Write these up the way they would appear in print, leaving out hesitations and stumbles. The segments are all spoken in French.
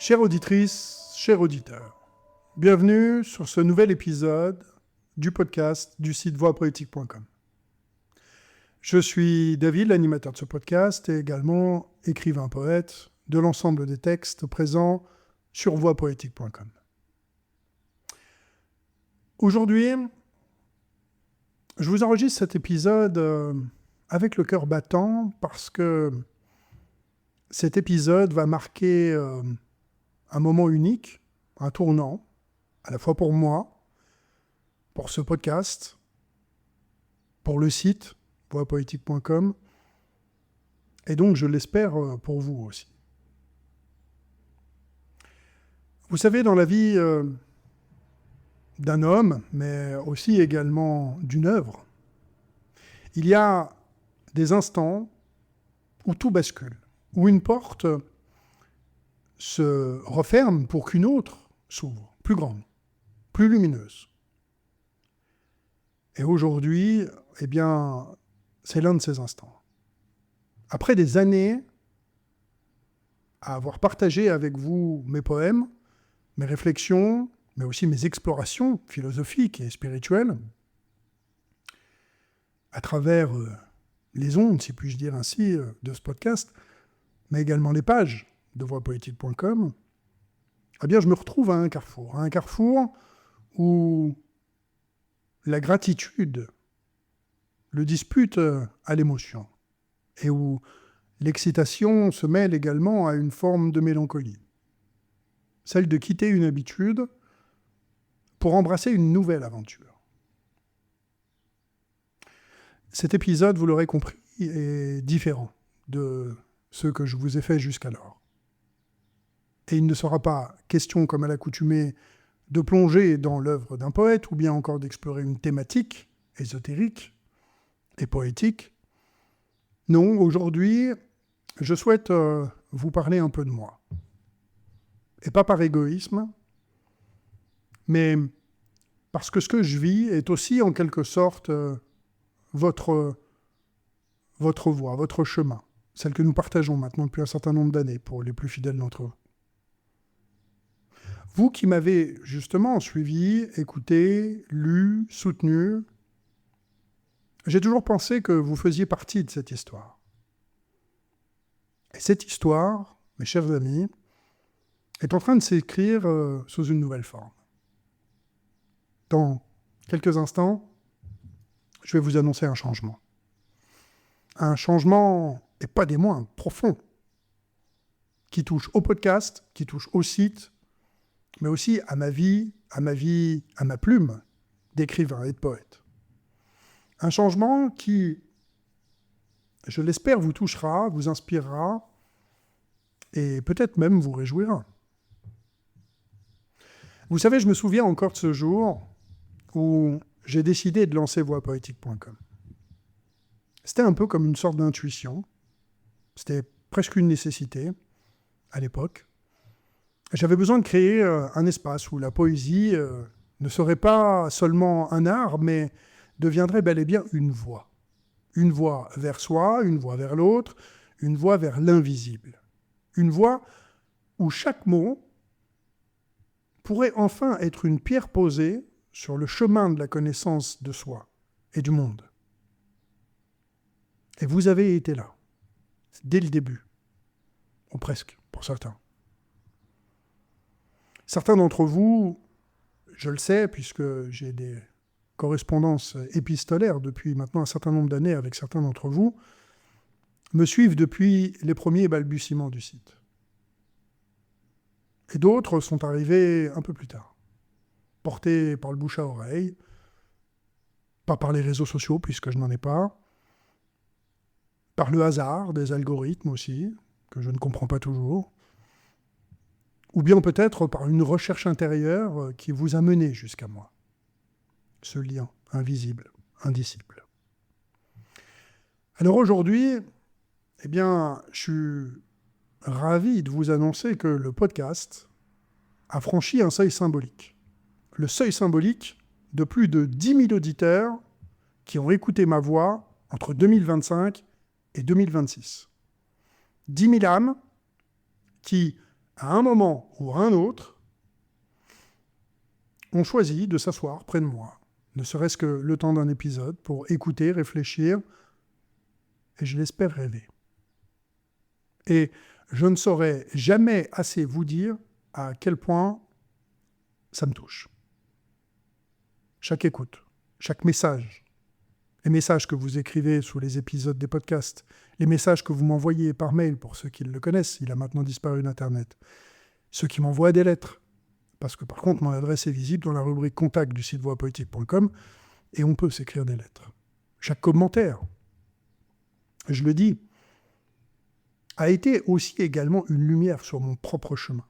Chère auditrice, cher auditeur, bienvenue sur ce nouvel épisode du podcast du site voixpoétique.com. Je suis David, l'animateur de ce podcast, et également écrivain-poète de l'ensemble des textes présents sur voixpoétique.com. Aujourd'hui, je vous enregistre cet épisode avec le cœur battant parce que cet épisode va marquer un moment unique, un tournant, à la fois pour moi, pour ce podcast, pour le site voixpoétique.com, et donc, je l'espère, pour vous aussi. Vous savez, dans la vie d'un homme, mais aussi également d'une œuvre, il y a des instants où tout bascule, où une porte se referme pour qu'une autre s'ouvre, plus grande, plus lumineuse. Et aujourd'hui, eh bien, c'est l'un de ces instants. Après des années à avoir partagé avec vous mes poèmes, mes réflexions, mais aussi mes explorations philosophiques et spirituelles, à travers les ondes, si puis-je dire ainsi, de ce podcast, mais également les pages de voixpoétique.com, eh bien, je me retrouve à un carrefour où la gratitude le dispute à l'émotion, et où l'excitation se mêle également à une forme de mélancolie, celle de quitter une habitude pour embrasser une nouvelle aventure. Cet épisode, vous l'aurez compris, est différent de ceux que je vous ai faits jusqu'alors. Et il ne sera pas question, comme à l'accoutumée, de plonger dans l'œuvre d'un poète ou bien encore d'explorer une thématique ésotérique et poétique. Non, aujourd'hui, je souhaite vous parler un peu de moi. Et pas par égoïsme, mais parce que ce que je vis est aussi en quelque sorte votre voie, votre chemin, celle que nous partageons maintenant depuis un certain nombre d'années pour les plus fidèles d'entre vous. Vous qui m'avez justement suivi, écouté, lu, soutenu, j'ai toujours pensé que vous faisiez partie de cette histoire. Et cette histoire, mes chers amis, est en train de s'écrire sous une nouvelle forme. Dans quelques instants, je vais vous annoncer un changement. Un changement, et pas des moindres, profond, qui touche au podcast, qui touche au site, mais aussi à ma vie, à ma plume d'écrivain et de poète. Un changement qui, je l'espère, vous touchera, vous inspirera, et peut-être même vous réjouira. Vous savez, je me souviens encore de ce jour où j'ai décidé de lancer voixpoétique.com. C'était un peu comme une sorte d'intuition. C'était presque une nécessité à l'époque. J'avais besoin de créer un espace où la poésie ne serait pas seulement un art, mais deviendrait bel et bien une voie. Une voie vers soi, une voie vers l'autre, une voie vers l'invisible. Une voie où chaque mot pourrait enfin être une pierre posée sur le chemin de la connaissance de soi et du monde. Et vous avez été là, dès le début, ou presque, pour certains. Certains d'entre vous, je le sais, puisque j'ai des correspondances épistolaires depuis maintenant un certain nombre d'années avec certains d'entre vous, me suivent depuis les premiers balbutiements du site. Et d'autres sont arrivés un peu plus tard, portés par le bouche à oreille, pas par les réseaux sociaux, puisque je n'en ai pas, par le hasard des algorithmes aussi, que je ne comprends pas toujours, ou bien peut-être par une recherche intérieure qui vous a mené jusqu'à moi. Ce lien invisible, indicible. Alors aujourd'hui, eh bien, je suis ravi de vous annoncer que le podcast a franchi un seuil symbolique. Le seuil symbolique de plus de 10 000 auditeurs qui ont écouté ma voix entre 2025 et 2026. 10 000 âmes qui, à un moment ou à un autre, ont choisi de s'asseoir près de moi, ne serait-ce que le temps d'un épisode, pour écouter, réfléchir, et je l'espère rêver. Et je ne saurais jamais assez vous dire à quel point ça me touche. Chaque écoute, chaque message, les messages que vous écrivez sous les épisodes des podcasts, les messages que vous m'envoyez par mail, pour ceux qui le connaissent, il a maintenant disparu d'Internet, ceux qui m'envoient des lettres, parce que par contre mon adresse est visible dans la rubrique contact du site voixpoétique.com, et on peut s'écrire des lettres. Chaque commentaire, je le dis, a été aussi également une lumière sur mon propre chemin.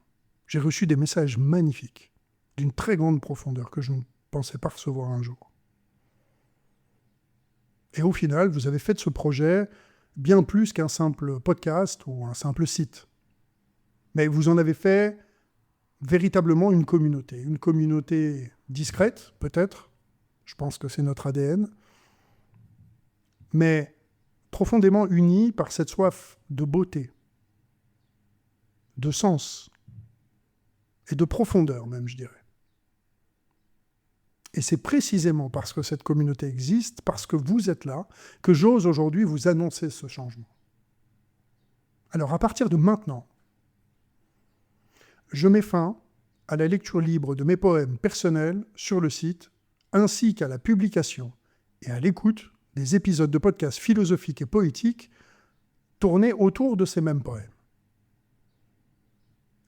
J'ai reçu des messages magnifiques, d'une très grande profondeur, que je ne pensais pas recevoir un jour. Et au final, vous avez fait de ce projet bien plus qu'un simple podcast ou un simple site. Mais vous en avez fait véritablement une communauté discrète, peut-être, je pense que c'est notre ADN, mais profondément unie par cette soif de beauté, de sens et de profondeur même, je dirais. Et c'est précisément parce que cette communauté existe, parce que vous êtes là, que j'ose aujourd'hui vous annoncer ce changement. Alors à partir de maintenant, je mets fin à la lecture libre de mes poèmes personnels sur le site, ainsi qu'à la publication et à l'écoute des épisodes de podcasts philosophiques et poétiques tournés autour de ces mêmes poèmes.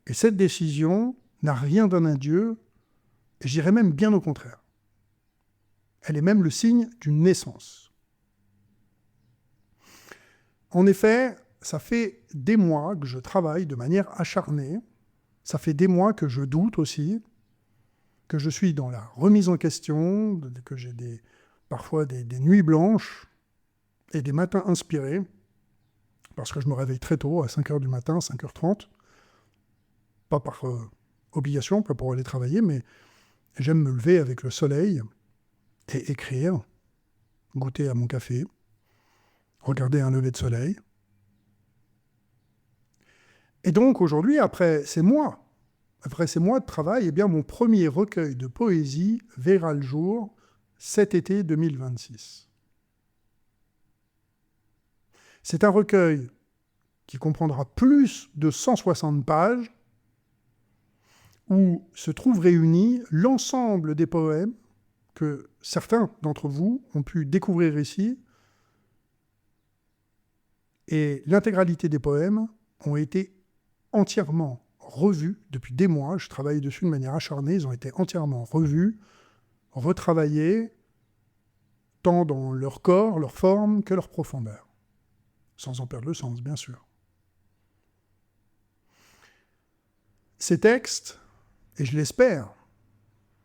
Et cette décision n'a rien d'un adieu, et j'irais même bien au contraire. Elle est même le signe d'une naissance. En effet, ça fait des mois que je travaille de manière acharnée, ça fait des mois que je doute aussi, que je suis dans la remise en question, que j'ai parfois des nuits blanches et des matins inspirés, parce que je me réveille très tôt, à 5h du matin, 5h30, pas par obligation, pas pour aller travailler, mais j'aime me lever avec le soleil et écrire, goûter à mon café, regarder un lever de soleil. Et donc aujourd'hui, après ces mois de travail, eh bien, mon premier recueil de poésie verra le jour cet été 2026. C'est un recueil qui comprendra plus de 160 pages, où se trouvent réunis l'ensemble des poèmes que certains d'entre vous ont pu découvrir ici, et l'intégralité des poèmes ont été entièrement revus depuis des mois. Je travaille dessus de manière acharnée, ils ont été entièrement revus, retravaillés, tant dans leur corps, leur forme, que leur profondeur, sans en perdre le sens, bien sûr. Ces textes, et je l'espère,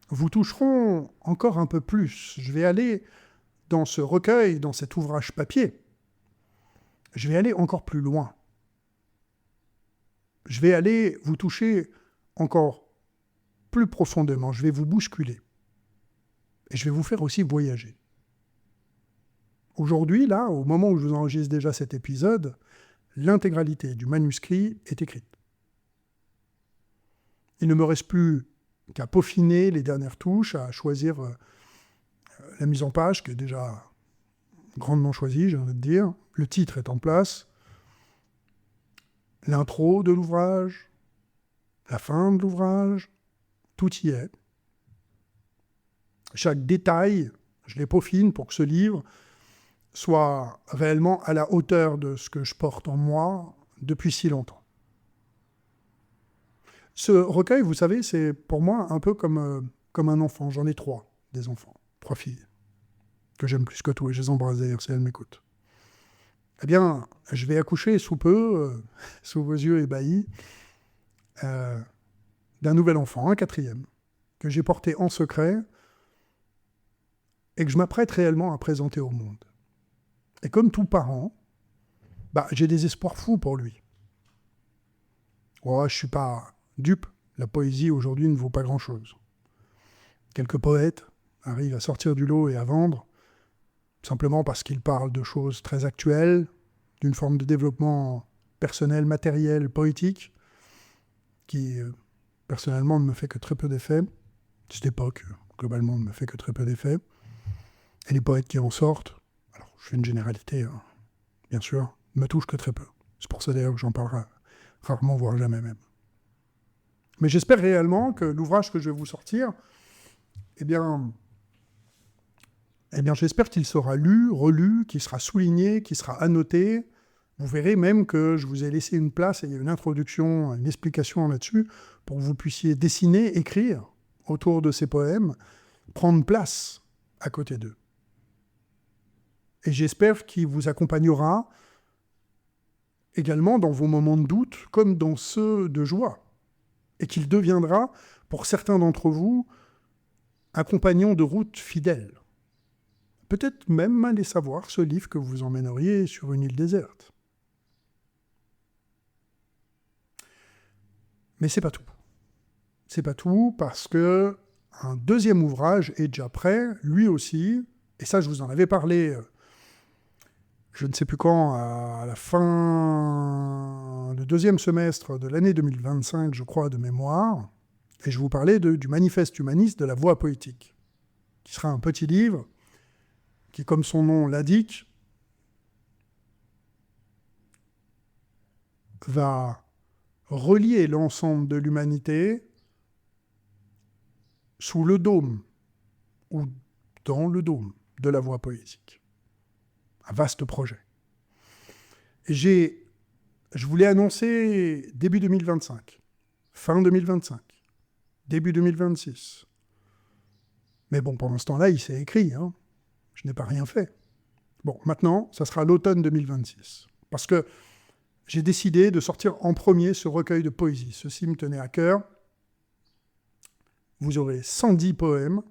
vous toucheront encore un peu plus. Je vais aller dans ce recueil, dans cet ouvrage papier, je vais aller encore plus loin. Je vais aller vous toucher encore plus profondément. Je vais vous bousculer. Et je vais vous faire aussi voyager. Aujourd'hui, là, au moment où je vous enregistre déjà cet épisode, l'intégralité du manuscrit est écrite. Il ne me reste plus qu'à peaufiner les dernières touches, à choisir la mise en page, qui est déjà grandement choisie, j'ai envie de dire. Le titre est en place. L'intro de l'ouvrage, la fin de l'ouvrage, tout y est. Chaque détail, je les peaufine pour que ce livre soit réellement à la hauteur de ce que je porte en moi depuis si longtemps. Ce recueil, vous savez, c'est pour moi un peu comme un enfant. J'en ai 3, des enfants, 3 filles, que j'aime plus que tout, et je les embrasse d'ailleurs si elles m'écoutent. Eh bien, je vais accoucher sous peu, sous vos yeux ébahis, d'un nouvel enfant, un 4e, que j'ai porté en secret et que je m'apprête réellement à présenter au monde. Et comme tout parent, j'ai des espoirs fous pour lui. Je ne suis pas dupe, la poésie aujourd'hui ne vaut pas grand-chose. Quelques poètes arrivent à sortir du lot et à vendre, simplement parce qu'ils parlent de choses très actuelles, d'une forme de développement personnel, matériel, poétique, qui, personnellement, ne me fait que très peu d'effet. Cette époque, globalement, ne me fait que très peu d'effet. Et les poètes qui en sortent, alors je fais une généralité, hein, bien sûr, ne me touchent que très peu. C'est pour ça d'ailleurs que j'en parlerai rarement, voire jamais même. Mais j'espère réellement que l'ouvrage que je vais vous sortir, eh bien j'espère qu'il sera lu, relu, qu'il sera souligné, qu'il sera annoté. Vous verrez même que je vous ai laissé une place, et il y a une introduction, une explication là-dessus, pour que vous puissiez dessiner, écrire autour de ces poèmes, prendre place à côté d'eux. Et j'espère qu'il vous accompagnera également dans vos moments de doute, comme dans ceux de joie, et qu'il deviendra, pour certains d'entre vous, un compagnon de route fidèle. Peut-être même, allez savoir, ce livre que vous emmèneriez sur une île déserte. Mais c'est pas tout. C'est pas tout, parce que un deuxième ouvrage est déjà prêt, lui aussi, et ça je vous en avais parlé, je ne sais plus quand, à la fin du deuxième semestre de l'année 2025, je crois, de mémoire, et je vous parlais du manifeste humaniste de la voie poétique, qui sera un petit livre qui, comme son nom l'indique, va relier l'ensemble de l'humanité sous le dôme, ou dans le dôme de la voie poétique. Un vaste projet. Et je voulais annoncer début 2025, fin 2025, début 2026. Mais bon, pendant ce temps-là, il s'est écrit, hein. Je n'ai pas rien fait. Bon, maintenant, ça sera l'automne 2026. Parce que j'ai décidé de sortir en premier ce recueil de poésie. Ceci me tenait à cœur. Vous aurez 110 poèmes.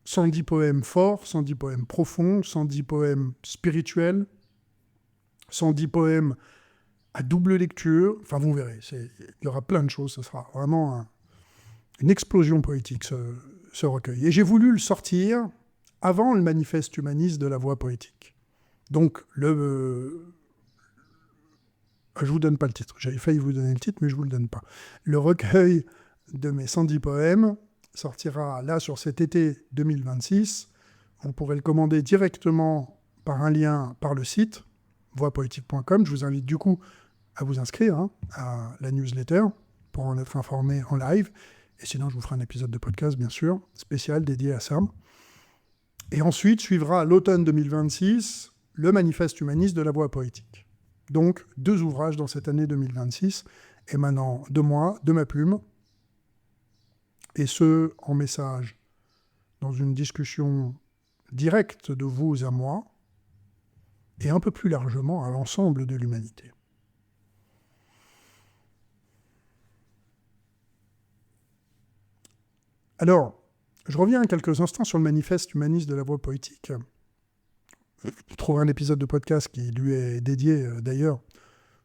110 poèmes forts, 110 poèmes profonds, 110 poèmes spirituels, 110 poèmes à double lecture. Enfin, vous verrez, il y aura plein de choses. Ce sera vraiment une explosion poétique, ce recueil. Et j'ai voulu le sortir avant le manifeste humaniste de la voie poétique. Donc, je ne vous donne pas le titre. J'avais failli vous donner le titre, mais je ne vous le donne pas. Le recueil de mes 110 poèmes sortira là sur cet été 2026. Vous pourrez le commander directement par un lien par le site voixpoétique.com. Je vous invite du coup à vous inscrire à la newsletter pour en être informé en live. Et sinon, je vous ferai un épisode de podcast, bien sûr, spécial dédié à ça. Et ensuite, suivra l'automne 2026, le manifeste humaniste de la voie poétique. Donc, 2 ouvrages dans cette année 2026, émanant de moi, de ma plume, et ce, en message, dans une discussion directe de vous à moi, et un peu plus largement à l'ensemble de l'humanité. Alors, je reviens quelques instants sur le manifeste humaniste de la voie poétique. Vous trouverez un épisode de podcast qui lui est dédié, d'ailleurs.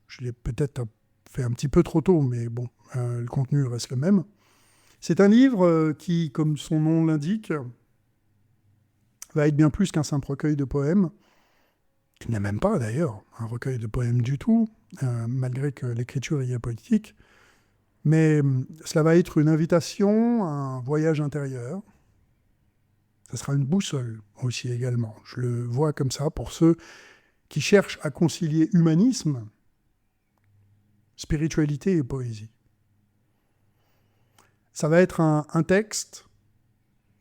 Je l'ai peut-être fait un petit peu trop tôt, mais bon, le contenu reste le même. C'est un livre qui, comme son nom l'indique, va être bien plus qu'un simple recueil de poèmes, qui n'est même pas d'ailleurs un recueil de poèmes du tout, malgré que l'écriture y est poétique. Mais cela va être une invitation à un voyage intérieur. Ça sera une boussole aussi également. Je le vois comme ça pour ceux qui cherchent à concilier humanisme, spiritualité et poésie. Ça va être un texte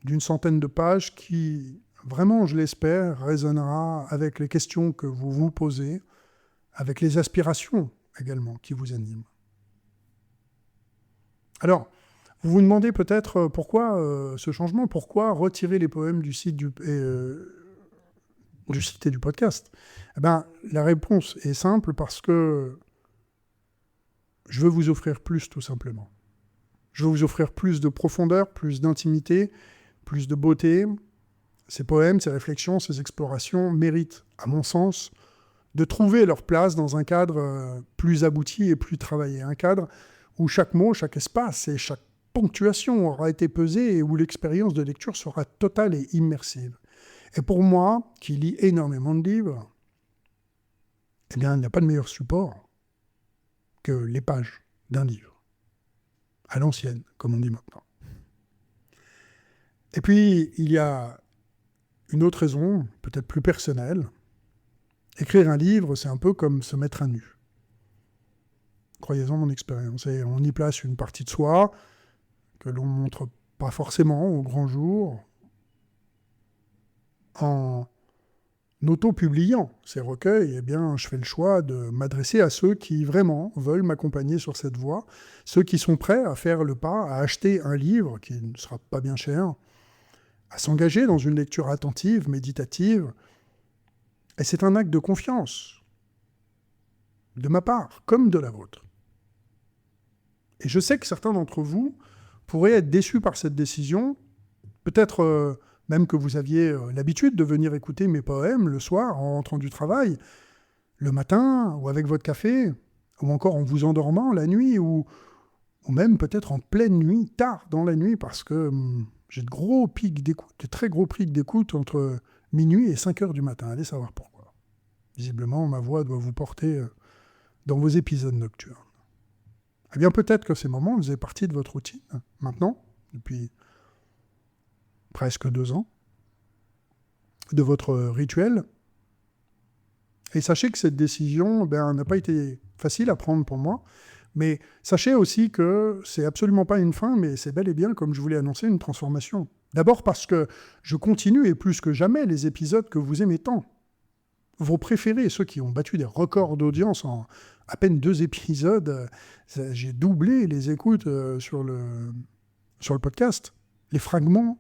d'une centaine de pages qui, vraiment, je l'espère, résonnera avec les questions que vous vous posez, avec les aspirations également qui vous animent. Alors, vous vous demandez peut-être pourquoi ce changement, pourquoi retirer les poèmes du site du site et du podcast. Eh bien, la réponse est simple, parce que je veux vous offrir plus, tout simplement. Je veux vous offrir plus de profondeur, plus d'intimité, plus de beauté. Ces poèmes, ces réflexions, ces explorations méritent, à mon sens, de trouver leur place dans un cadre plus abouti et plus travaillé. Un cadre où chaque mot, chaque espace et chaque ponctuation aura été pesée et où l'expérience de lecture sera totale et immersive. Et pour moi, qui lis énormément de livres, eh bien, il n'y a pas de meilleur support que les pages d'un livre, à l'ancienne, comme on dit maintenant. Et puis, il y a une autre raison, peut-être plus personnelle. Écrire un livre, c'est un peu comme se mettre à nu. Croyez-en mon expérience. Et on y place une partie de soi que l'on ne montre pas forcément au grand jour, en auto-publiant ces recueils, eh bien, je fais le choix de m'adresser à ceux qui vraiment veulent m'accompagner sur cette voie, ceux qui sont prêts à faire le pas, à acheter un livre qui ne sera pas bien cher, à s'engager dans une lecture attentive, méditative. Et c'est un acte de confiance, de ma part, comme de la vôtre. Et je sais que certains d'entre vous pourraient être déçus par cette décision, peut-être même que vous aviez l'habitude de venir écouter mes poèmes le soir en rentrant du travail, le matin, ou avec votre café, ou encore en vous endormant la nuit, ou même peut-être en pleine nuit, tard dans la nuit, parce que j'ai de gros pics d'écoute, de très gros pics d'écoute entre minuit et 5 heures du matin. Allez savoir pourquoi. Visiblement, ma voix doit vous porter dans vos épisodes nocturnes. Eh bien, peut-être que ces moments faisaient partie de votre routine, maintenant, depuis presque 2 ans, de votre rituel. Et sachez que cette décision n'a pas été facile à prendre pour moi, mais sachez aussi que c'est absolument pas une fin, mais c'est bel et bien, comme je vous l'ai annoncé, une transformation. D'abord parce que je continue, et plus que jamais, les épisodes que vous aimez tant. Vos préférés, ceux qui ont battu des records d'audience en à peine 2 épisodes, j'ai doublé les écoutes sur le podcast. Les fragments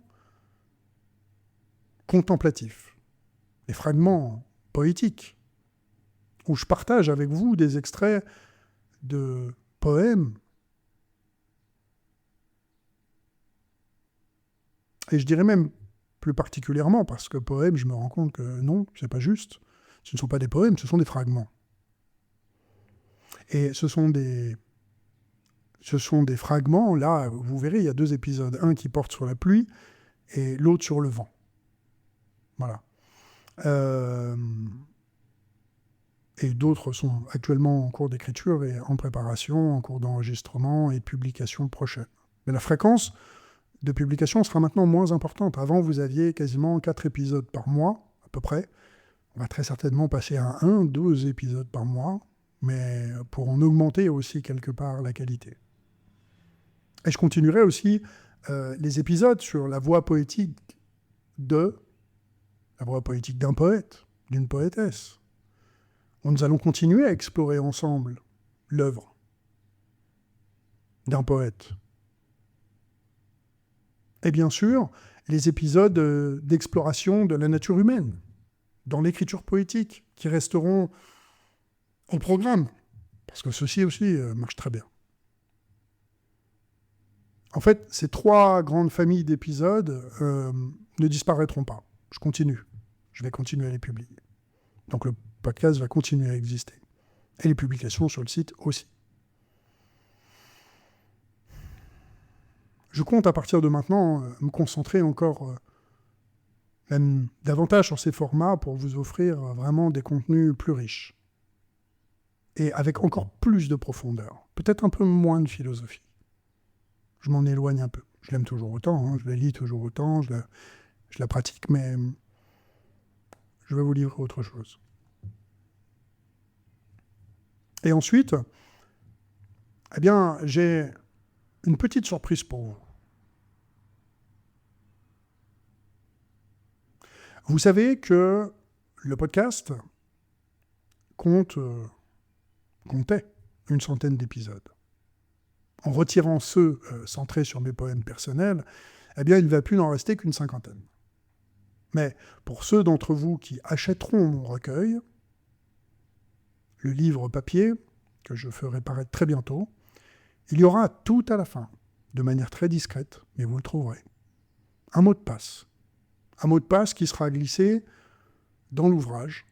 contemplatifs, les fragments poétiques, où je partage avec vous des extraits de poèmes. Et je dirais même plus particulièrement, parce que poème, je me rends compte que non, c'est pas juste. Ce ne sont pas des poèmes, ce sont des fragments. Et ce sont des fragments, là, vous verrez, il y a 2 épisodes, un qui porte sur la pluie et l'autre sur le vent. Voilà. Et d'autres sont actuellement en cours d'écriture et en préparation, en cours d'enregistrement et de publication prochaine. Mais la fréquence de publication sera maintenant moins importante. Avant, vous aviez quasiment 4 épisodes par mois, à peu près. On va très certainement passer à 1-2 épisodes par mois, mais pour en augmenter aussi quelque part la qualité. Et je continuerai aussi les épisodes sur la voix poétique d'un poète, d'une poétesse. Nous allons continuer à explorer ensemble l'œuvre d'un poète. Et bien sûr, les épisodes d'exploration de la nature humaine, dans l'écriture poétique, qui resteront au programme, parce que ceci aussi marche très bien. En fait, ces 3 grandes familles d'épisodes ne disparaîtront pas. Je continue. Je vais continuer à les publier. Donc le podcast va continuer à exister. Et les publications sur le site aussi. Je compte à partir de maintenant me concentrer encore même davantage sur ces formats pour vous offrir vraiment des contenus plus riches. Et avec encore plus de profondeur. Peut-être un peu moins de philosophie. Je m'en éloigne un peu. Je l'aime toujours autant, je la lis toujours autant, je la pratique, mais je vais vous livrer autre chose. Et ensuite, eh bien, j'ai une petite surprise pour vous. Vous savez que le podcast comptait une centaine d'épisodes. En retirant ceux centrés sur mes poèmes personnels, eh bien, il ne va plus n'en rester qu'une 50aine. Mais pour ceux d'entre vous qui achèteront mon recueil, le livre papier, que je ferai paraître très bientôt, il y aura tout à la fin, de manière très discrète, mais vous le trouverez, un mot de passe. Un mot de passe qui sera glissé dans l'ouvrage.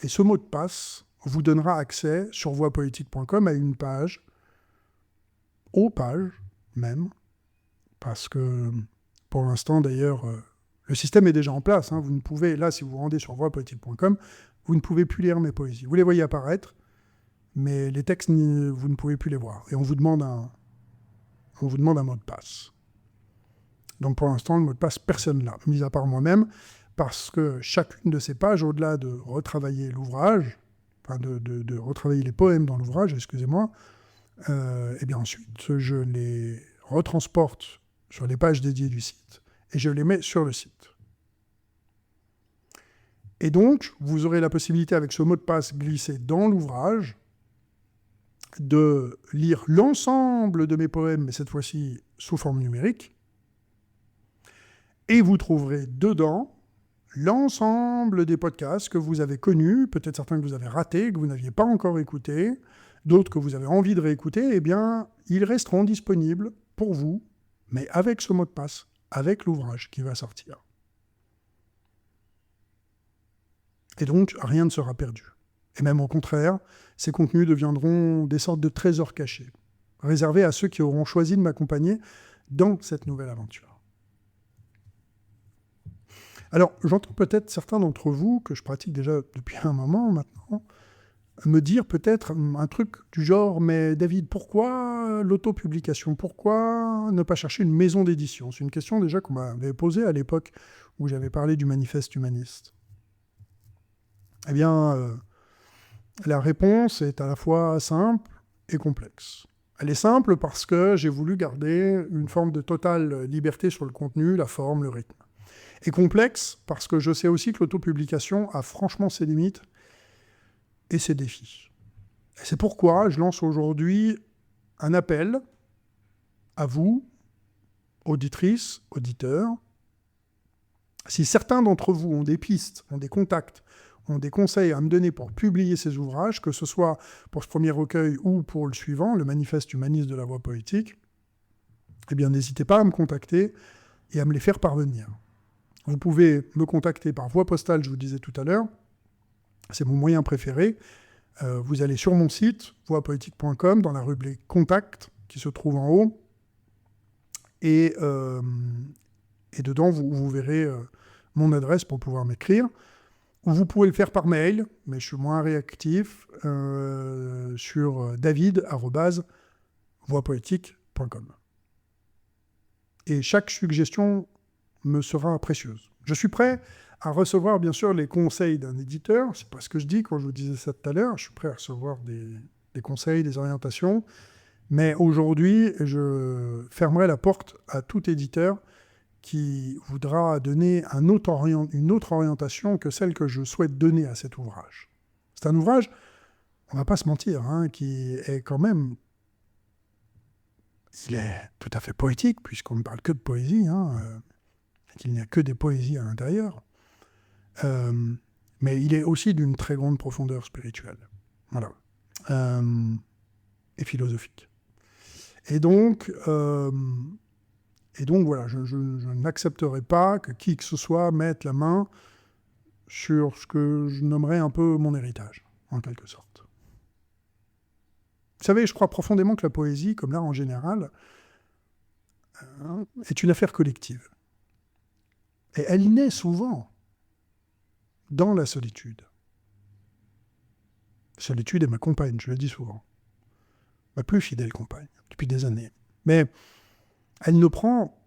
Et ce mot de passe vous donnera accès sur voixpoétique.com à une page, aux pages même, parce que pour l'instant d'ailleurs, le système est déjà en place. Vous ne pouvez, là si vous vous rendez sur voixpoétique.com, vous ne pouvez plus lire mes poésies. Vous les voyez apparaître, mais les textes, vous ne pouvez plus les voir. Et on vous demande un mot de passe. Donc pour l'instant, le mot de passe, personne ne l'a, mis à part moi-même, parce que chacune de ces pages, au-delà de retravailler l'ouvrage, enfin de retravailler les poèmes dans l'ouvrage, excusez-moi, et bien ensuite, je les retransporte sur les pages dédiées du site, et je les mets sur le site. Et donc, vous aurez la possibilité, avec ce mot de passe glissé dans l'ouvrage, de lire l'ensemble de mes poèmes, mais cette fois-ci sous forme numérique, et vous trouverez dedans l'ensemble des podcasts que vous avez connus, peut-être certains que vous avez ratés, que vous n'aviez pas encore écoutés, d'autres que vous avez envie de réécouter, eh bien, ils resteront disponibles pour vous, mais avec ce mot de passe, avec l'ouvrage qui va sortir. Et donc, rien ne sera perdu. Et même au contraire, ces contenus deviendront des sortes de trésors cachés, réservés à ceux qui auront choisi de m'accompagner dans cette nouvelle aventure. Alors, j'entends peut-être certains d'entre vous, que je pratique déjà depuis un moment maintenant, me dire peut-être un truc du genre « Mais David, pourquoi l'autopublication ? Pourquoi ne pas chercher une maison d'édition ?» C'est une question déjà qu'on m'avait posée à l'époque où j'avais parlé du manifeste humaniste. Eh bien, la réponse est à la fois simple et complexe. Elle est simple parce que j'ai voulu garder une forme de totale liberté sur le contenu, la forme, le rythme. Et complexe parce que je sais aussi que l'autopublication a franchement ses limites et ses défis. Et c'est pourquoi je lance aujourd'hui un appel à vous, auditrices, auditeurs. Si certains d'entre vous ont des pistes, ont des contacts, ont des conseils à me donner pour publier ces ouvrages, que ce soit pour ce premier recueil ou pour le suivant, le manifeste humaniste de la voix poétique, eh bien n'hésitez pas à me contacter et à me les faire parvenir. Vous pouvez me contacter par voie postale, je vous disais tout à l'heure, c'est mon moyen préféré. Vous allez sur mon site, voixpoétique.com, dans la rubrique « Contact » qui se trouve en haut, et dedans, vous verrez mon adresse pour pouvoir m'écrire. Ou vous pouvez le faire par mail, mais je suis moins réactif, sur david@voixpoétique.com. Et chaque suggestion me sera précieuse. Je suis prêt à recevoir, bien sûr, les conseils d'un éditeur. C'est pas ce que je dis quand je vous disais ça tout à l'heure. Je suis prêt à recevoir des conseils, des orientations. Mais aujourd'hui, je fermerai la porte à tout éditeur qui voudra donner une autre orientation que celle que je souhaite donner à cet ouvrage. C'est un ouvrage, on ne va pas se mentir, qui est quand même... Il est tout à fait poétique, puisqu'on ne parle que de poésie, qu'il n'y a que des poésies à l'intérieur. Mais il est aussi d'une très grande profondeur spirituelle. Voilà. Et philosophique. Et donc voilà, je n'accepterai pas que qui que ce soit mette la main sur ce que je nommerais un peu mon héritage, en quelque sorte. Vous savez, je crois profondément que la poésie, comme l'art en général, est une affaire collective. Et elle naît souvent dans la solitude. La solitude est ma compagne, je le dis souvent. Ma plus fidèle compagne, depuis des années. Mais elle ne prend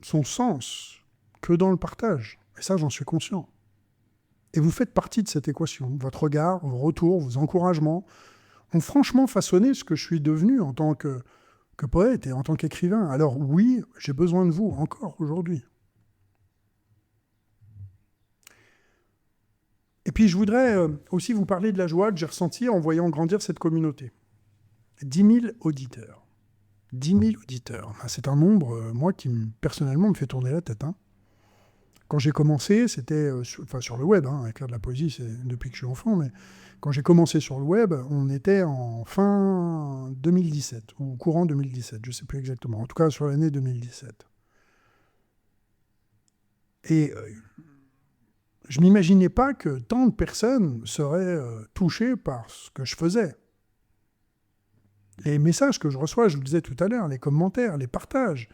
son sens que dans le partage. Et ça, j'en suis conscient. Et vous faites partie de cette équation. Votre regard, vos retours, vos encouragements ont franchement façonné ce que je suis devenu en tant que poète et en tant qu'écrivain. Alors oui, j'ai besoin de vous encore aujourd'hui. Et puis je voudrais aussi vous parler de la joie que j'ai ressentie en voyant grandir cette communauté. 10 000 auditeurs. 10 000 auditeurs. C'est un nombre, moi, qui personnellement me fait tourner la tête. Quand j'ai commencé, c'était sur le web, écrire de la poésie, c'est depuis que je suis enfant, mais quand j'ai commencé sur le web, on était en fin 2017, ou courant 2017, je ne sais plus exactement, en tout cas sur l'année 2017. Et je ne m'imaginais pas que tant de personnes seraient touchées par ce que je faisais. Les messages que je reçois, je vous le disais tout à l'heure, les commentaires, les partages,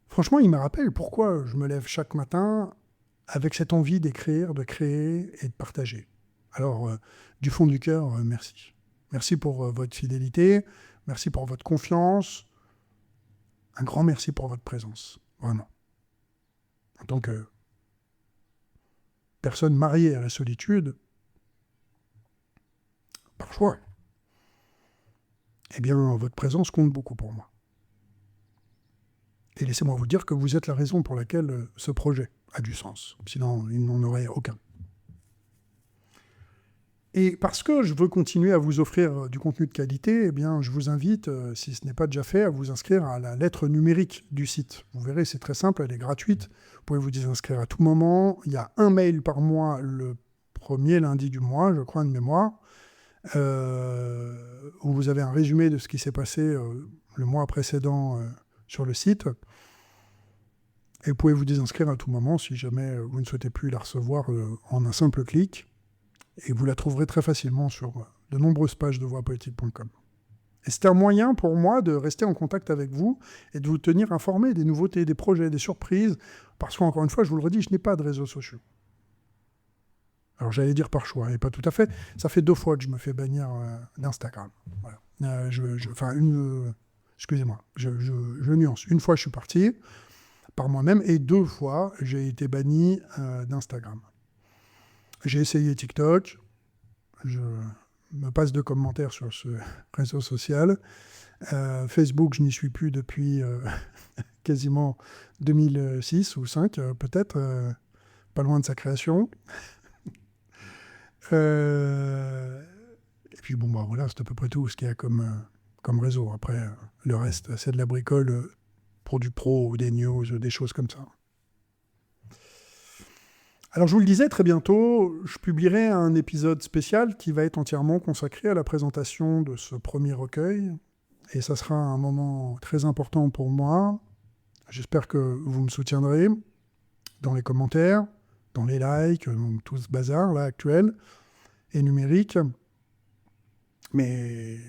franchement, ils me rappellent pourquoi je me lève chaque matin avec cette envie d'écrire, de créer et de partager. Alors, du fond du cœur, merci. Merci pour votre fidélité, merci pour votre confiance, un grand merci pour votre présence, vraiment. En tant que personne mariée à la solitude, par choix, eh bien, votre présence compte beaucoup pour moi. Et laissez-moi vous dire que vous êtes la raison pour laquelle ce projet a du sens. Sinon, il n'en aurait aucun. Et parce que je veux continuer à vous offrir du contenu de qualité, eh bien, je vous invite, si ce n'est pas déjà fait, à vous inscrire à la lettre numérique du site. Vous verrez, c'est très simple, elle est gratuite. Vous pouvez vous désinscrire à tout moment. Il y a un mail par mois le premier lundi du mois, je crois, de mémoire, où vous avez un résumé de ce qui s'est passé le mois précédent sur le site. Et vous pouvez vous désinscrire à tout moment si jamais vous ne souhaitez plus la recevoir en un simple clic. Et vous la trouverez très facilement sur de nombreuses pages de voixpoétiques.com. Et c'est un moyen pour moi de rester en contact avec vous et de vous tenir informé des nouveautés, des projets, des surprises. Parce qu'encore une fois, je vous le redis, je n'ai pas de réseaux sociaux. Alors j'allais dire par choix, et pas tout à fait. Ça fait 2 fois que je me fais bannir d'Instagram. Voilà. Excusez-moi, je nuance. 1 fois, je suis parti par moi-même, et 2 fois, j'ai été banni d'Instagram. J'ai essayé TikTok, je me passe de commentaires sur ce réseau social. Facebook, je n'y suis plus depuis quasiment 2006 ou 2005, peut-être, pas loin de sa création. Et puis bon, bah, voilà, c'est à peu près tout ce qu'il y a comme réseau. Après, le reste, c'est de la bricole pour du pro ou des news, des choses comme ça. Alors je vous le disais, très bientôt, je publierai un épisode spécial qui va être entièrement consacré à la présentation de ce premier recueil. Et ça sera un moment très important pour moi. J'espère que vous me soutiendrez dans les commentaires, dans les likes, dans tout ce bazar là actuel et numérique. Mais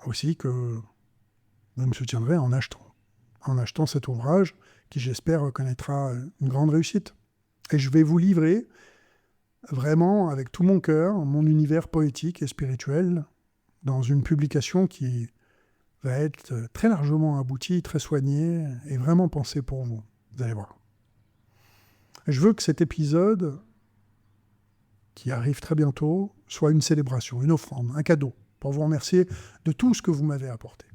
aussi que vous me soutiendrez en achetant cet ouvrage qui, j'espère, connaîtra une grande réussite. Et je vais vous livrer vraiment avec tout mon cœur mon univers poétique et spirituel dans une publication qui va être très largement aboutie, très soignée et vraiment pensée pour vous. Vous allez voir. Et je veux que cet épisode, qui arrive très bientôt, soit une célébration, une offrande, un cadeau, pour vous remercier de tout ce que vous m'avez apporté.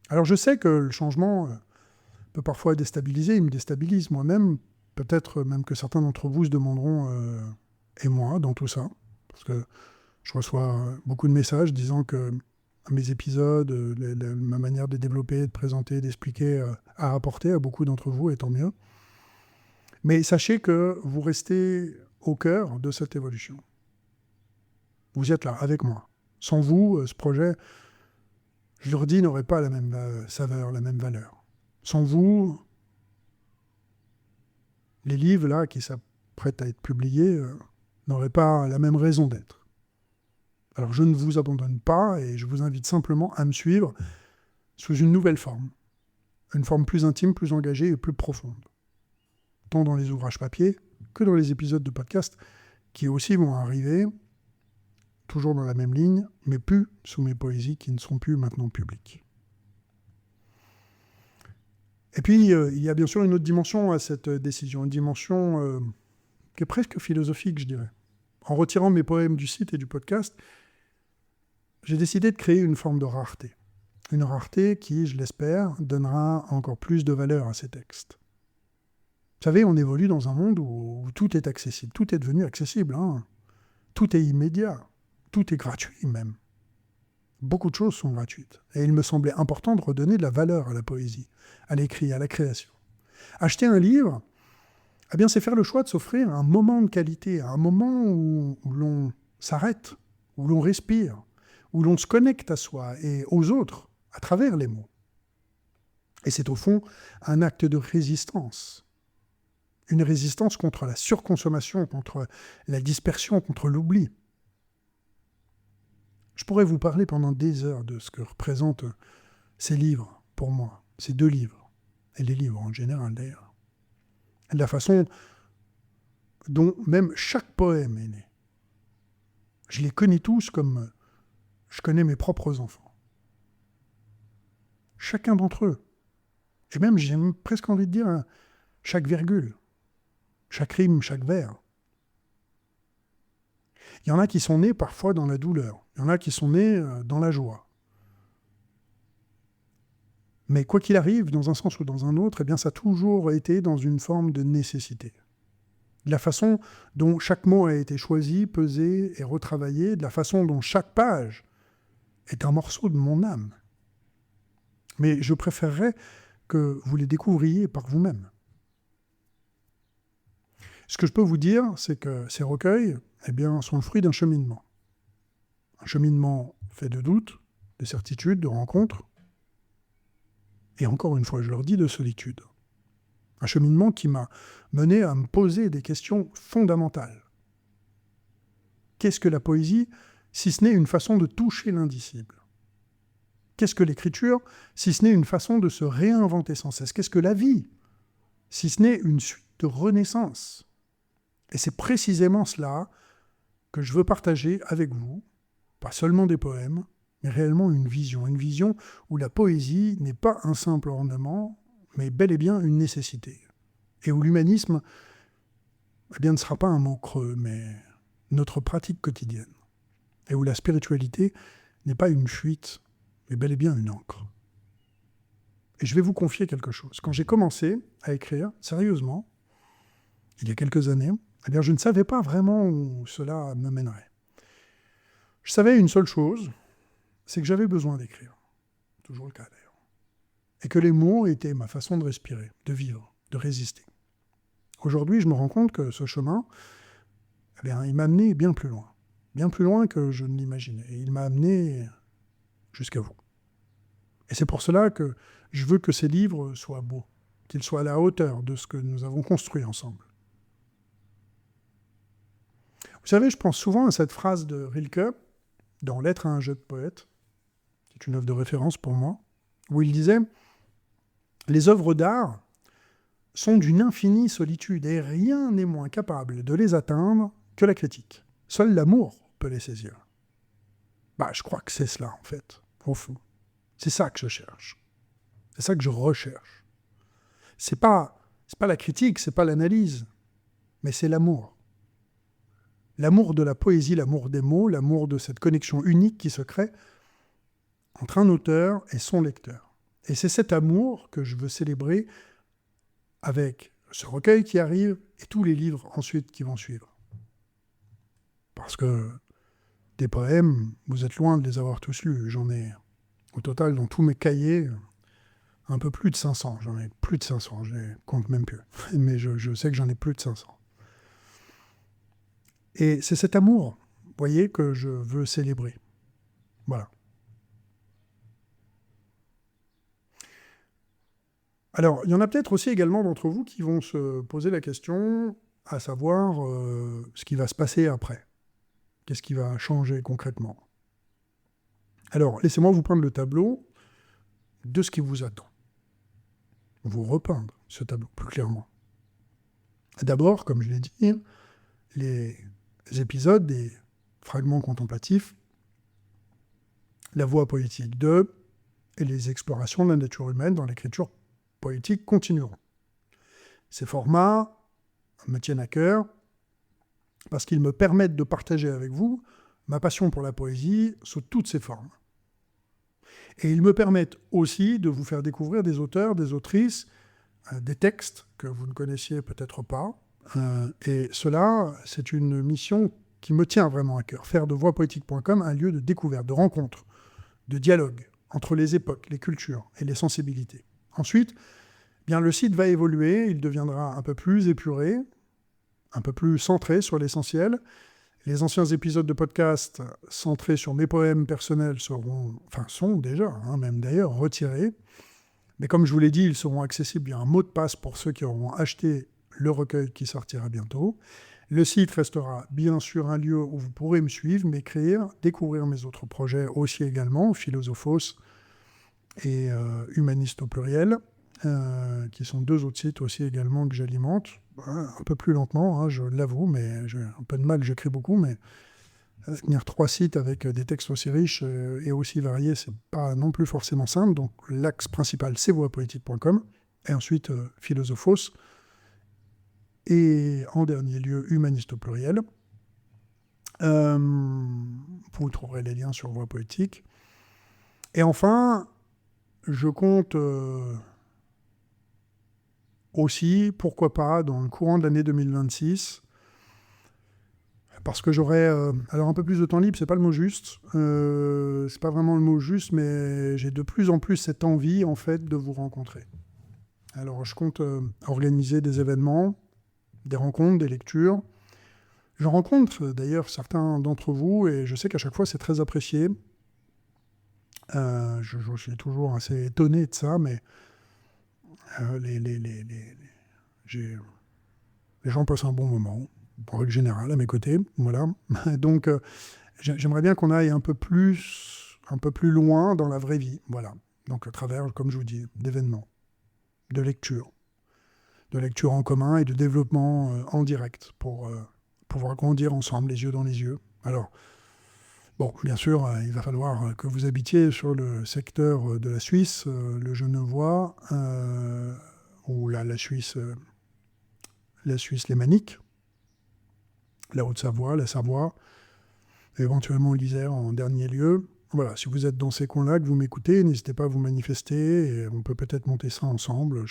Alors je sais que le changement peut parfois déstabiliser, il me déstabilise moi-même. Peut-être même que certains d'entre vous se demanderont, et moi, dans tout ça, parce que je reçois beaucoup de messages disant que mes épisodes, ma manière de développer, de présenter, d'expliquer, a apporté à beaucoup d'entre vous, et tant mieux. Mais sachez que vous restez au cœur de cette évolution. Vous êtes là, avec moi. Sans vous, ce projet, je le redis, n'aurait pas la même saveur, la même valeur. Sans vous, les livres là qui s'apprêtent à être publiés n'auraient pas la même raison d'être. Alors je ne vous abandonne pas et je vous invite simplement à me suivre sous une nouvelle forme. Une forme plus intime, plus engagée et plus profonde. Tant dans les ouvrages papier que dans les épisodes de podcast qui aussi vont arriver, toujours dans la même ligne, mais plus sous mes poésies qui ne sont plus maintenant publiques. Et puis, il y a bien sûr une autre dimension à cette décision, une dimension qui est presque philosophique, je dirais. En retirant mes poèmes du site et du podcast, j'ai décidé de créer une forme de rareté. Une rareté qui, je l'espère, donnera encore plus de valeur à ces textes. Vous savez, on évolue dans un monde où tout est accessible. Tout est devenu accessible. Hein. Tout est immédiat. Tout est gratuit même. Beaucoup de choses sont gratuites. Et il me semblait important de redonner de la valeur à la poésie, à l'écrit, à la création. Acheter un livre, eh bien, c'est faire le choix de s'offrir un moment de qualité, un moment où l'on s'arrête, où l'on respire, où l'on se connecte à soi et aux autres à travers les mots. Et c'est au fond un acte de résistance. Une résistance contre la surconsommation, contre la dispersion, contre l'oubli. Je pourrais vous parler pendant des heures de ce que représentent ces livres pour moi, ces 2 livres, et les livres en général d'ailleurs. De la façon dont même chaque poème est né. Je les connais tous comme je connais mes propres enfants. Chacun d'entre eux. Et même, j'ai presque envie de dire, chaque virgule, chaque rime, chaque vers. Il y en a qui sont nés parfois dans la douleur. Il y en a qui sont nés dans la joie. Mais quoi qu'il arrive, dans un sens ou dans un autre, eh bien, ça a toujours été dans une forme de nécessité. De la façon dont chaque mot a été choisi, pesé et retravaillé, de la façon dont chaque page est un morceau de mon âme. Mais je préférerais que vous les découvriez par vous-même. Ce que je peux vous dire, c'est que ces recueils eh bien, sont le fruit d'un cheminement. Un cheminement fait de doutes, de certitudes, de rencontres, et encore une fois, je leur dis, de solitude. Un cheminement qui m'a mené à me poser des questions fondamentales. Qu'est-ce que la poésie, si ce n'est une façon de toucher l'indicible ? Qu'est-ce que l'écriture, si ce n'est une façon de se réinventer sans cesse ? Qu'est-ce que la vie, si ce n'est une suite de renaissance ? Et c'est précisément cela que je veux partager avec vous, pas seulement des poèmes, mais réellement une vision où la poésie n'est pas un simple ornement, mais bel et bien une nécessité. Et où l'humanisme eh bien, ne sera pas un mot creux, mais notre pratique quotidienne. Et où la spiritualité n'est pas une fuite, mais bel et bien une encre. Et je vais vous confier quelque chose. Quand j'ai commencé à écrire, sérieusement, il y a quelques années, eh bien, je ne savais pas vraiment où cela me mènerait. Je savais une seule chose, c'est que j'avais besoin d'écrire. Toujours le cas d'ailleurs. Et que les mots étaient ma façon de respirer, de vivre, de résister. Aujourd'hui, je me rends compte que ce chemin, eh bien, il m'a amené bien plus loin que je ne l'imaginais. Et il m'a amené jusqu'à vous. Et c'est pour cela que je veux que ces livres soient beaux, qu'ils soient à la hauteur de ce que nous avons construit ensemble. Vous savez, je pense souvent à cette phrase de Rilke, dans Lettre à un jeune poète, qui est une œuvre de référence pour moi, où il disait « Les œuvres d'art sont d'une infinie solitude et rien n'est moins capable de les atteindre que la critique. Seul l'amour peut les saisir. » Je crois que c'est cela, en fait, au fond. C'est ça que je cherche. C'est ça que je recherche. C'est pas la critique, c'est pas l'analyse, mais c'est l'amour. L'amour de la poésie, l'amour des mots, l'amour de cette connexion unique qui se crée entre un auteur et son lecteur. Et c'est cet amour que je veux célébrer avec ce recueil qui arrive et tous les livres ensuite qui vont suivre. Parce que des poèmes, vous êtes loin de les avoir tous lus. J'en ai, au total, dans tous mes cahiers, un peu plus de 500. J'en ai plus de 500, je ne compte même plus. Mais je sais que j'en ai plus de 500. Et c'est cet amour, vous voyez, que je veux célébrer. Voilà. Alors, il y en a peut-être aussi également d'entre vous qui vont se poser la question, à savoir ce qui va se passer après. Qu'est-ce qui va changer concrètement ? Alors, laissez-moi vous prendre le tableau de ce qui vous attend. Vous repeindre ce tableau plus clairement. D'abord, comme je l'ai dit, les épisodes des fragments contemplatifs, la voie poétique 2 et les explorations de la nature humaine dans l'écriture poétique continueront. Ces formats me tiennent à cœur parce qu'ils me permettent de partager avec vous ma passion pour la poésie sous toutes ses formes. Et ils me permettent aussi de vous faire découvrir des auteurs, des autrices, des textes que vous ne connaissiez peut-être pas. Et cela, c'est une mission qui me tient vraiment à cœur. Faire de voixpoétique.com un lieu de découverte, de rencontre, de dialogue entre les époques, les cultures et les sensibilités. Ensuite, bien, le site va évoluer, il deviendra un peu plus épuré, un peu plus centré sur l'essentiel. Les anciens épisodes de podcast centrés sur mes poèmes personnels sont déjà, même d'ailleurs, retirés. Mais comme je vous l'ai dit, ils seront accessibles. Il y a un mot de passe pour ceux qui auront acheté le recueil qui sortira bientôt. Le site restera bien sûr un lieu où vous pourrez me suivre, m'écrire, découvrir mes autres projets aussi également, Philosophos et Humaniste au pluriel, qui sont deux autres sites aussi également que j'alimente. Un peu plus lentement, je l'avoue, mais j'ai un peu de mal, j'écris beaucoup, mais tenir 3 sites avec des textes aussi riches et aussi variés, c'est pas non plus forcément simple. Donc l'axe principal, c'est voixpoétiques.com, et ensuite Philosophos, et en dernier lieu, Humaniste au pluriel. Vous trouverez les liens sur Voix Poétique. Et enfin, je compte aussi, pourquoi pas, dans le courant de l'année 2026, parce que j'aurai alors un peu plus de temps libre, c'est pas le mot juste, c'est pas vraiment le mot juste, mais j'ai de plus en plus cette envie, en fait, de vous rencontrer. Alors, je compte organiser des événements, des rencontres, des lectures. Je rencontre d'ailleurs certains d'entre vous, et je sais qu'à chaque fois, c'est très apprécié. Je suis toujours assez étonné de ça, mais les gens passent un bon moment, en règle générale, à mes côtés. Voilà. Donc, j'aimerais bien qu'on aille un peu plus loin dans la vraie vie. Voilà. Donc, à travers, comme je vous dis, d'événements, de lecture en commun et de développement en direct pour pouvoir grandir ensemble, les yeux dans les yeux. Alors, bon, bien sûr, il va falloir que vous habitiez sur le secteur de la Suisse, le Genevois, ou la Suisse lémanique, la Haute-Savoie, la Savoie, éventuellement l'Isère en dernier lieu. Voilà, si vous êtes dans ces coins-là, que vous m'écoutez, n'hésitez pas à vous manifester, et on peut peut-être monter ça ensemble.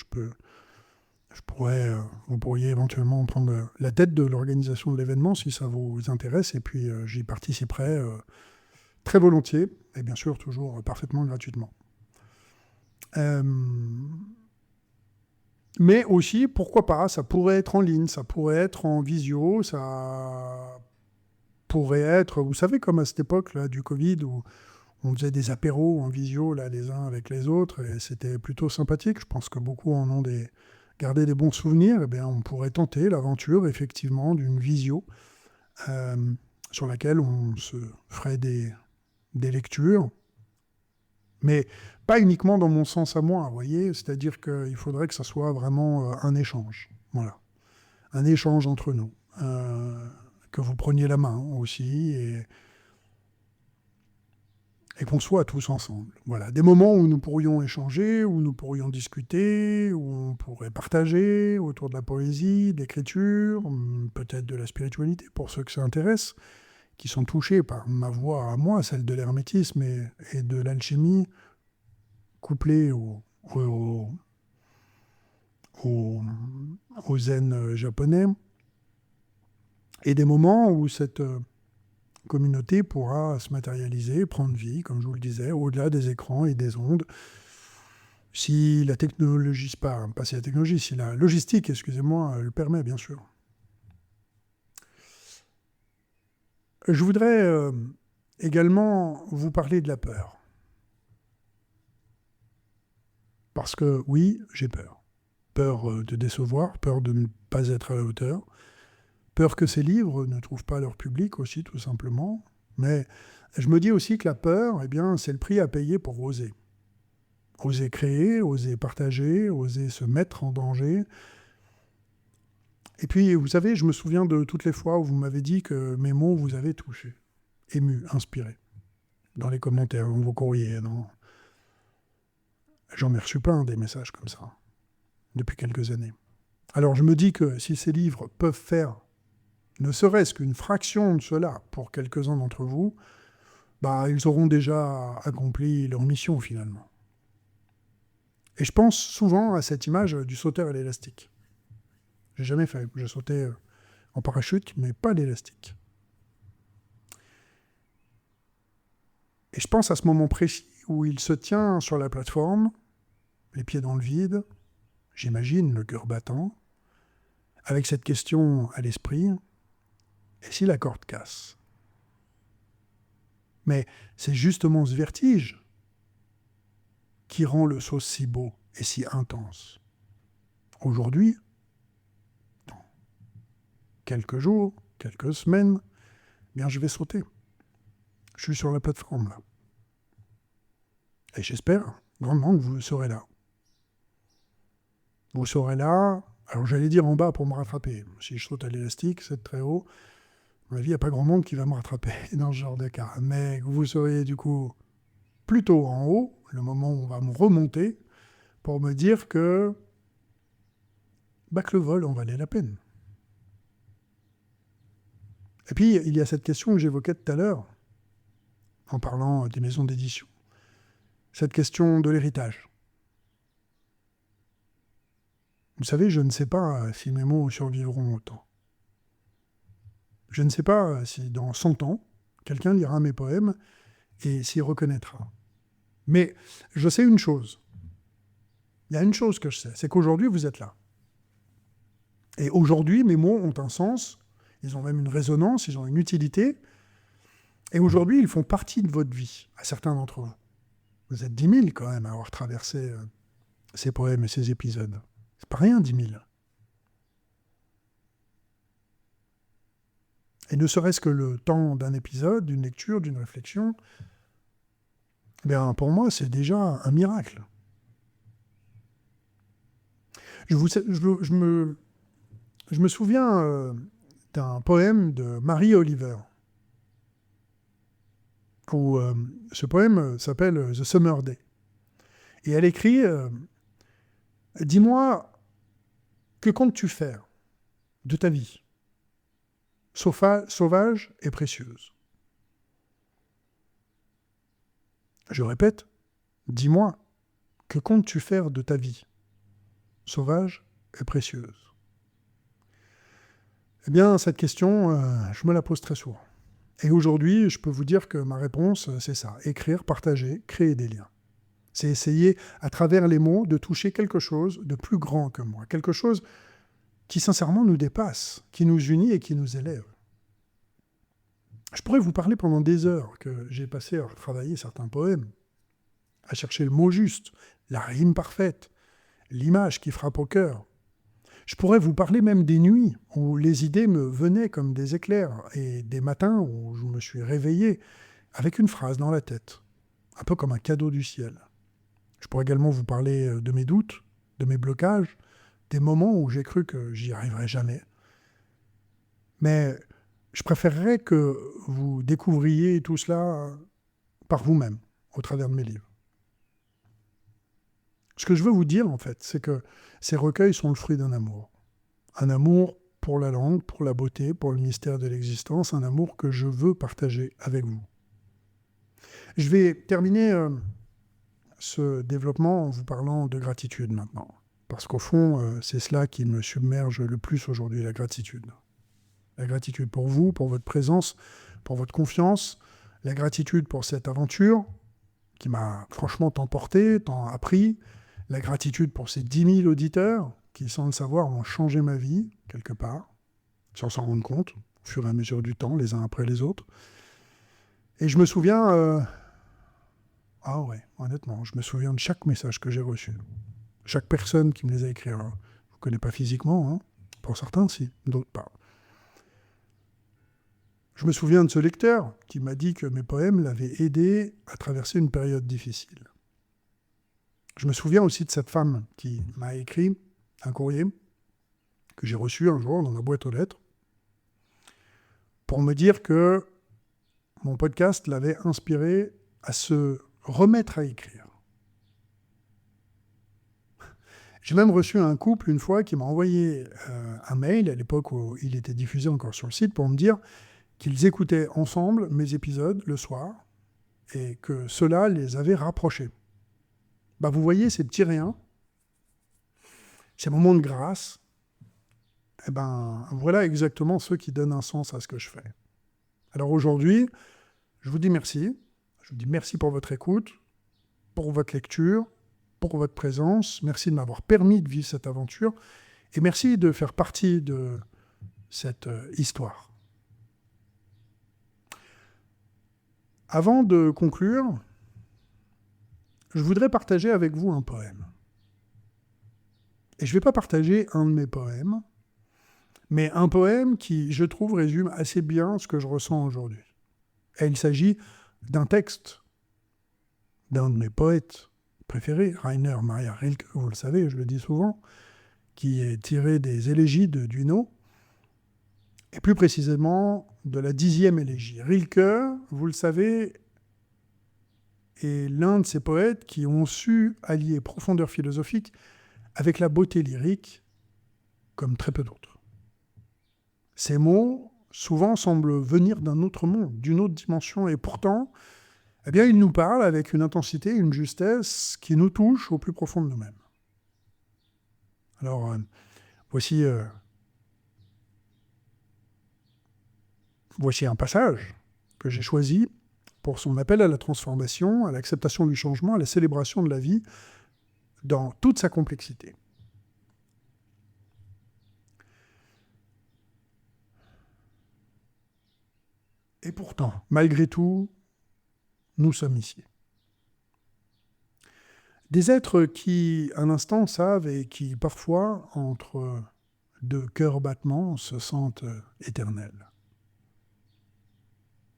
Vous pourriez éventuellement prendre la tête de l'organisation de l'événement si ça vous intéresse, et puis j'y participerai très volontiers, et bien sûr toujours parfaitement gratuitement. Mais aussi, pourquoi pas, ça pourrait être en ligne, ça pourrait être en visio, ça pourrait être, vous savez, comme à cette époque là, du Covid, où on faisait des apéros en visio là, les uns avec les autres, et c'était plutôt sympathique. Je pense que beaucoup en ont gardé des bons souvenirs. Eh bien, on pourrait tenter l'aventure, effectivement, d'une visio sur laquelle on se ferait des lectures, mais pas uniquement dans mon sens à moi, vous voyez, c'est-à-dire qu'il faudrait que ça soit vraiment un échange, voilà, un échange entre nous, que vous preniez la main aussi, et qu'on soit tous ensemble. Voilà, des moments où nous pourrions échanger, où nous pourrions discuter, où on pourrait partager autour de la poésie, de l'écriture, peut-être de la spiritualité, pour ceux que ça intéresse, qui sont touchés par ma voix à moi, celle de l'hermétisme et de l'alchimie, couplée au zen japonais, et des moments où cette communauté pourra se matérialiser, prendre vie, comme je vous le disais, au-delà des écrans et des ondes, si la technologie, pas si la technologie, si la logistique, excusez-moi, le permet, bien sûr. Je voudrais également vous parler de la peur. Parce que oui, j'ai peur. Peur de décevoir, peur de ne pas être à la hauteur, peur que ces livres ne trouvent pas leur public aussi, tout simplement. Mais je me dis aussi que la peur, eh bien, c'est le prix à payer pour oser. Oser créer, oser partager, oser se mettre en danger. Et puis, vous savez, je me souviens de toutes les fois où vous m'avez dit que mes mots vous avaient touché, ému, inspiré. Dans les commentaires, dans vos courriers, J'en ai reçu plein des messages comme ça, depuis quelques années. Alors je me dis que si ces livres peuvent faire ne serait-ce qu'une fraction de cela pour quelques-uns d'entre vous, ils auront déjà accompli leur mission finalement. Et je pense souvent à cette image du sauteur à l'élastique. J'ai jamais fait, je sautais en parachute, mais pas l'élastique. Et je pense à ce moment précis où il se tient sur la plateforme, les pieds dans le vide, j'imagine le cœur battant, avec cette question à l'esprit, et si la corde casse ? Mais c'est justement ce vertige qui rend le saut si beau et si intense. Aujourd'hui, dans quelques jours, quelques semaines, bien je vais sauter. Je suis sur la plateforme là. Et j'espère vraiment que vous serez là. Vous serez là, alors j'allais dire en bas pour me rattraper. Si je saute à l'élastique, c'est très haut. À mon avis, il n'y a pas grand monde qui va me rattraper dans ce genre de cas. Mais vous seriez du coup plutôt en haut, le moment où on va me remonter, pour me dire que le vol en valait la peine. Et puis, il y a cette question que j'évoquais tout à l'heure, en parlant des maisons d'édition. Cette question de l'héritage. Vous savez, je ne sais pas si mes mots survivront au temps. Je ne sais pas si dans 100 ans, quelqu'un lira mes poèmes et s'y reconnaîtra. Mais je sais une chose. Il y a une chose que je sais, c'est qu'aujourd'hui, vous êtes là. Et aujourd'hui, mes mots ont un sens, ils ont même une résonance, ils ont une utilité. Et aujourd'hui, ils font partie de votre vie, à certains d'entre vous. Vous êtes 10 000 quand même à avoir traversé ces poèmes et ces épisodes. C'est pas rien, 10 000. Et ne serait-ce que le temps d'un épisode, d'une lecture, d'une réflexion, pour moi, c'est déjà un miracle. Je me souviens d'un poème de Mary Oliver, où ce poème s'appelle The Summer Day. Et elle écrit « Dis-moi, que comptes-tu faire de ta vie, sauvage et précieuse ?» Je répète, dis-moi, que comptes-tu faire de ta vie, sauvage et précieuse? Eh bien, cette question, je me la pose très souvent. Et aujourd'hui, je peux vous dire que ma réponse, c'est ça. Écrire, partager, créer des liens. C'est essayer, à travers les mots, de toucher quelque chose de plus grand que moi. Quelque chose qui, sincèrement, nous dépasse, qui nous unit et qui nous élève. Je pourrais vous parler pendant des heures que j'ai passé à travailler certains poèmes, à chercher le mot juste, la rime parfaite, l'image qui frappe au cœur. Je pourrais vous parler même des nuits où les idées me venaient comme des éclairs et des matins où je me suis réveillé avec une phrase dans la tête, un peu comme un cadeau du ciel. Je pourrais également vous parler de mes doutes, de mes blocages, des moments où j'ai cru que j'y arriverais jamais. Mais je préférerais que vous découvriez tout cela par vous-même, au travers de mes livres. Ce que je veux vous dire, en fait, c'est que ces recueils sont le fruit d'un amour. Un amour pour la langue, pour la beauté, pour le mystère de l'existence, un amour que je veux partager avec vous. Je vais terminer ce développement en vous parlant de gratitude maintenant. Parce qu'au fond, c'est cela qui me submerge le plus aujourd'hui, la gratitude. La gratitude pour vous, pour votre présence, pour votre confiance, la gratitude pour cette aventure qui m'a franchement tant porté, tant appris, la gratitude pour ces 10 000 auditeurs qui, sans le savoir, ont changé ma vie, quelque part, sans s'en rendre compte, au fur et à mesure du temps, les uns après les autres. Et je me souviens... honnêtement, je me souviens de chaque message que j'ai reçu. Chaque personne qui me les a écrits. Alors, je ne vous connais pas physiquement, hein. Pour certains, si, d'autres pas. Je me souviens de ce lecteur qui m'a dit que mes poèmes l'avaient aidé à traverser une période difficile. Je me souviens aussi de cette femme qui m'a écrit un courrier que j'ai reçu un jour dans ma boîte aux lettres pour me dire que mon podcast l'avait inspiré à se remettre à écrire. J'ai même reçu un couple une fois qui m'a envoyé un mail à l'époque où il était diffusé encore sur le site pour me dire qu'ils écoutaient ensemble mes épisodes le soir et que cela les avait rapprochés. Vous voyez, ces petits riens, ces moments de grâce, voilà exactement ceux qui donnent un sens à ce que je fais. Alors aujourd'hui, je vous dis merci. Je vous dis merci pour votre écoute, pour votre lecture, pour votre présence. Merci de m'avoir permis de vivre cette aventure et merci de faire partie de cette histoire. Avant de conclure, je voudrais partager avec vous un poème. Et je ne vais pas partager un de mes poèmes, mais un poème qui, je trouve, résume assez bien ce que je ressens aujourd'hui. Et il s'agit d'un texte d'un de mes poètes préférés, Rainer Maria Rilke, vous le savez, je le dis souvent, qui est tiré des élégies de Duino, et plus précisément de la 10e élégie. Rilke, vous le savez, est l'un de ces poètes qui ont su allier profondeur philosophique avec la beauté lyrique comme très peu d'autres. Ces mots, souvent, semblent venir d'un autre monde, d'une autre dimension, et pourtant, eh bien, ils nous parlent avec une intensité, une justesse qui nous touche au plus profond de nous-mêmes. Alors, voici un passage que j'ai choisi pour son appel à la transformation, à l'acceptation du changement, à la célébration de la vie dans toute sa complexité. Et pourtant, malgré tout, nous sommes ici. Des êtres qui, un instant, savent et qui, parfois, entre deux cœurs battements, se sentent éternels.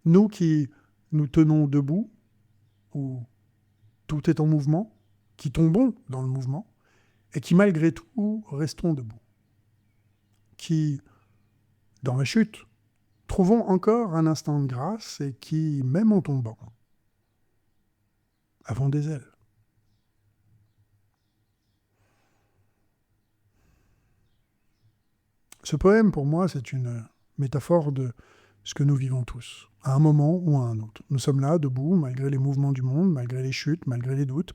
Nous qui nous tenons debout, où tout est en mouvement, qui tombons dans le mouvement, et qui, malgré tout, restons debout. Qui, dans la chute, trouvons encore un instant de grâce et qui, même en tombant, avons des ailes. Ce poème, pour moi, c'est une métaphore de ce que nous vivons tous, à un moment ou à un autre. Nous sommes là, debout, malgré les mouvements du monde, malgré les chutes, malgré les doutes.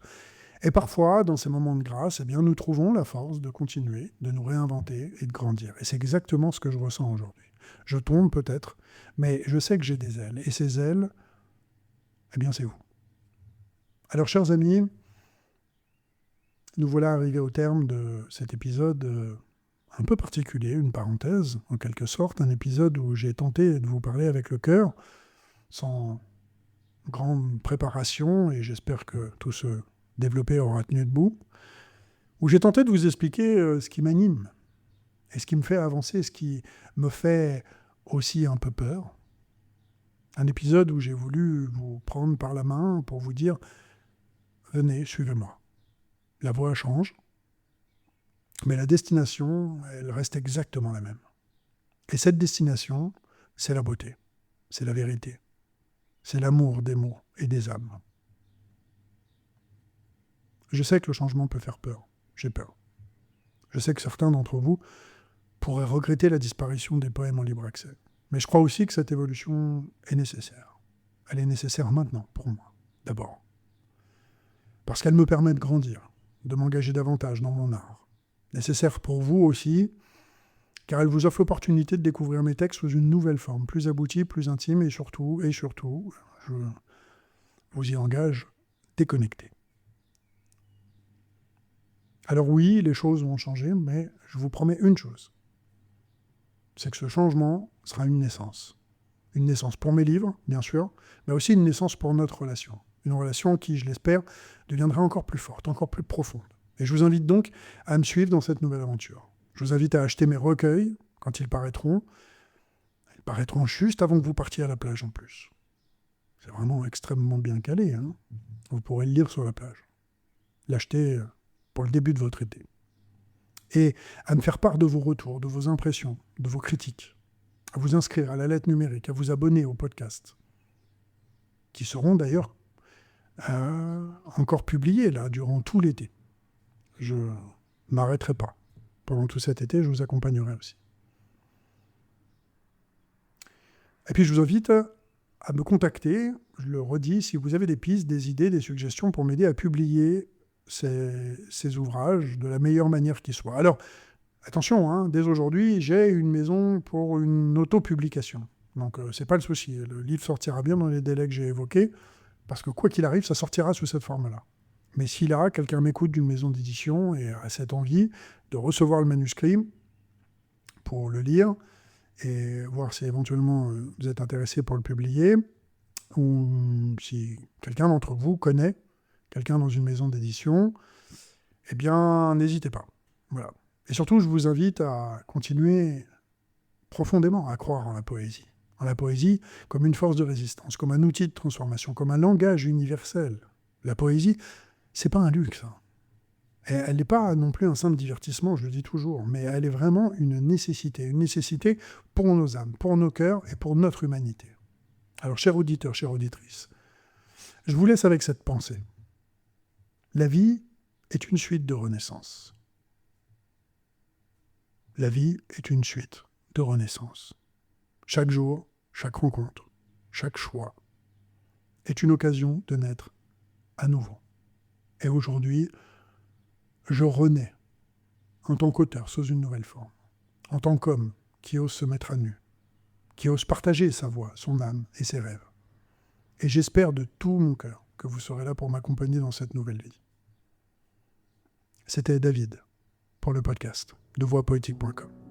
Et parfois, dans ces moments de grâce, eh bien, nous trouvons la force de continuer, de nous réinventer et de grandir. Et c'est exactement ce que je ressens aujourd'hui. Je tombe peut-être, mais je sais que j'ai des ailes. Et ces ailes, eh bien, c'est vous. Alors, chers amis, nous voilà arrivés au terme de cet épisode un peu particulier, une parenthèse, en quelque sorte, un épisode où j'ai tenté de vous parler avec le cœur, sans grande préparation, et j'espère que tout ce développé aura tenu debout, où j'ai tenté de vous expliquer ce qui m'anime, et ce qui me fait avancer, ce qui me fait aussi un peu peur. Un épisode où j'ai voulu vous prendre par la main pour vous dire « Venez, suivez-moi ». La voie change, mais la destination, elle reste exactement la même. Et cette destination, c'est la beauté, c'est la vérité, c'est l'amour des mots et des âmes. Je sais que le changement peut faire peur, j'ai peur. Je sais que certains d'entre vous pourraient regretter la disparition des poèmes en libre accès. Mais je crois aussi que cette évolution est nécessaire. Elle est nécessaire maintenant, pour moi, d'abord. Parce qu'elle me permet de grandir, de m'engager davantage dans mon art. Nécessaire pour vous aussi, car elle vous offre l'opportunité de découvrir mes textes sous une nouvelle forme, plus aboutie, plus intime, et surtout, je vous y engage, déconnecté. Alors oui, les choses vont changer, mais je vous promets une chose, c'est que ce changement sera une naissance. Une naissance pour mes livres, bien sûr, mais aussi une naissance pour notre relation. Une relation qui, je l'espère, deviendra encore plus forte, encore plus profonde. Et je vous invite donc à me suivre dans cette nouvelle aventure. Je vous invite à acheter mes recueils quand ils paraîtront. Ils paraîtront juste avant que vous partiez à la plage en plus. C'est vraiment extrêmement bien calé, hein. Vous pourrez le lire sur la plage. L'acheter pour le début de votre été. Et à me faire part de vos retours, de vos impressions, de vos critiques. À vous inscrire à la lettre numérique, à vous abonner au podcast. Qui seront d'ailleurs encore publiés là, durant tout l'été. Je ne m'arrêterai pas. Pendant tout cet été, je vous accompagnerai aussi. Et puis, je vous invite à me contacter, je le redis, si vous avez des pistes, des idées, des suggestions pour m'aider à publier ces ouvrages de la meilleure manière qui soit. Alors, attention, hein, dès aujourd'hui, j'ai une maison pour une autopublication. Donc, c'est pas le souci. Le livre sortira bien dans les délais que j'ai évoqués, parce que quoi qu'il arrive, ça sortira sous cette forme-là. Mais si là, quelqu'un m'écoute d'une maison d'édition et a cette envie de recevoir le manuscrit pour le lire et voir si éventuellement vous êtes intéressé pour le publier, ou si quelqu'un d'entre vous connaît quelqu'un dans une maison d'édition, eh bien, n'hésitez pas. Voilà. Et surtout, je vous invite à continuer profondément à croire en la poésie. En la poésie comme une force de résistance, comme un outil de transformation, comme un langage universel. La poésie, c'est pas un luxe. Et elle n'est pas non plus un simple divertissement, je le dis toujours, mais elle est vraiment une nécessité pour nos âmes, pour nos cœurs et pour notre humanité. Alors, chers auditeurs, chères auditrices, je vous laisse avec cette pensée. La vie est une suite de renaissances. La vie est une suite de renaissances. Chaque jour, chaque rencontre, chaque choix est une occasion de naître à nouveau. Et aujourd'hui, je renais en tant qu'auteur sous une nouvelle forme, en tant qu'homme qui ose se mettre à nu, qui ose partager sa voix, son âme et ses rêves. Et j'espère de tout mon cœur que vous serez là pour m'accompagner dans cette nouvelle vie. C'était David pour le podcast de voixpoétique.com.